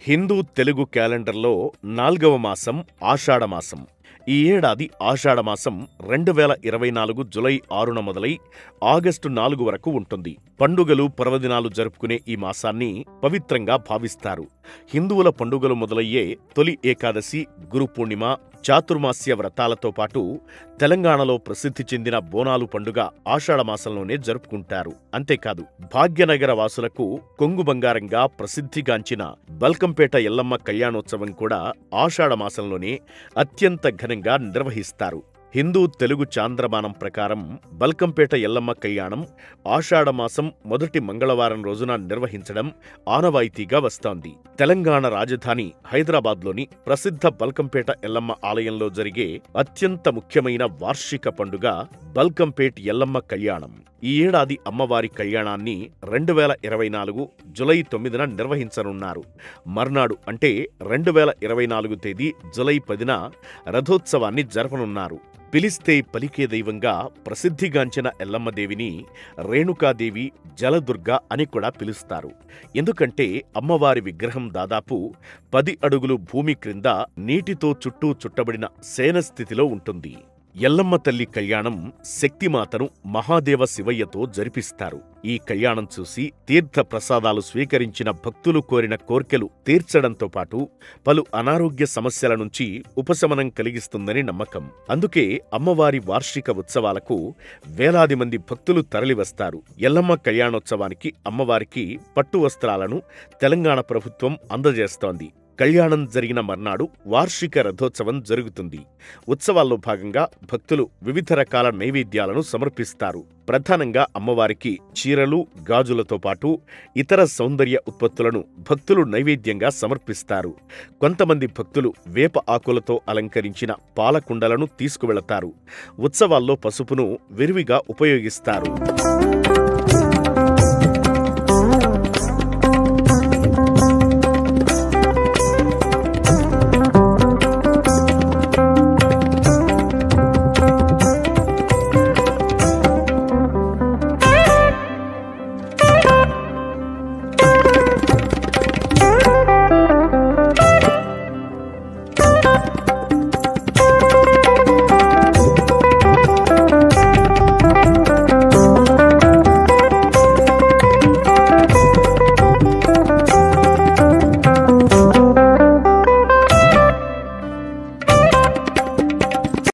హిందూ తెలుగు క్యాలెండర్లో 4వ మాసం ఆషాఢమాసం. ఈ ఏడాది ఆషాఢమాసం 2024 జులై 6న మొదలై ఆగస్టు 4 వరకు ఉంటుంది. పండుగలు పర్వదినాలు జరుపుకునే ఈ మాసాన్ని పవిత్రంగా భావిస్తారు. హిందువుల పండుగలు మొదలయ్యే తొలి ఏకాదశి, గురు పూర్ణిమ, చాతుర్మాస్య వ్రతాలతో పాటు తెలంగాణలో ప్రసిద్ధి చెందిన బోనాలు పండుగ ఆషాఢమాసంలోనే జరుపుకుంటారు. అంతేకాదు భాగ్యనగర వాసులకు కొంగు బంగారంగా ప్రసిద్ధిగాంచిన బల్కంపేట ఎల్లమ్మ కళ్యాణోత్సవం కూడా ఆషాఢమాసంలోనే అత్యంత ఘనంగా నిర్వహిస్తారు. హిందూ తెలుగు చాంద్రమానం ప్రకారం బల్కంపేట ఎల్లమ్మ కళ్యాణం ఆషాఢమాసం మొదటి మంగళవారం రోజున నిర్వహించడం ఆనవాయితీగా వస్తోంది. తెలంగాణ రాజధాని హైదరాబాద్లోని ప్రసిద్ధ బల్కంపేట ఎల్లమ్మ ఆలయంలో జరిగే అత్యంత ముఖ్యమైన వార్షిక పండుగ బల్కంపేట్ ఎల్లమ్మ కళ్యాణం. ఈ ఏడాది అమ్మవారి కళ్యాణాన్ని 2024 జులై 9న నిర్వహించనున్నారు. మర్నాడు అంటే 2024 తేదీ జులై 10న రథోత్సవాన్ని జరపనున్నారు. పిలిస్తే పలికే దైవంగా ప్రసిద్ధిగాంచిన ఎల్లమ్మదేవిని రేణుకాదేవి, జలదుర్గ అని కూడా పిలుస్తారు. ఎందుకంటే అమ్మవారి విగ్రహం దాదాపు 10 అడుగులు భూమి క్రింద నీటితో చుట్టూ చుట్టబడిన శయనస్థితిలో ఉంటుంది. ఎల్లమ్మ తల్లి కళ్యాణం శక్తిమాతను మహాదేవ శివయ్యతో జరిపిస్తారు. ఈ కళ్యాణం చూసి తీర్థ ప్రసాదాలు స్వీకరించిన భక్తులు కోరిన కోర్కెలు తీర్చడంతో పాటు పలు అనారోగ్య సమస్యల నుంచి ఉపశమనం కలిగిస్తుందని నమ్మకం. అందుకే అమ్మవారి వార్షిక ఉత్సవాలకు వేలాది మంది భక్తులు తరలివస్తారు. ఎల్లమ్మ కళ్యాణోత్సవానికి అమ్మవారికి పట్టు వస్త్రాలను తెలంగాణ ప్రభుత్వం అందజేస్తోంది. కళ్యాణం జరిగిన మర్నాడు వార్షిక రథోత్సవం జరుగుతుంది. ఉత్సవాల్లో భాగంగా భక్తులు వివిధ రకాల నైవేద్యాలను సమర్పిస్తారు. ప్రధానంగా అమ్మవారికి చీరలు, గాజులతో పాటు ఇతర సౌందర్య ఉత్పత్తులను భక్తులు నైవేద్యంగా సమర్పిస్తారు. కొంతమంది భక్తులు వేప ఆకులతో అలంకరించిన పాలకుండలను తీసుకువెళతారు. ఉత్సవాల్లో పసుపును విరివిగా ఉపయోగిస్తారు.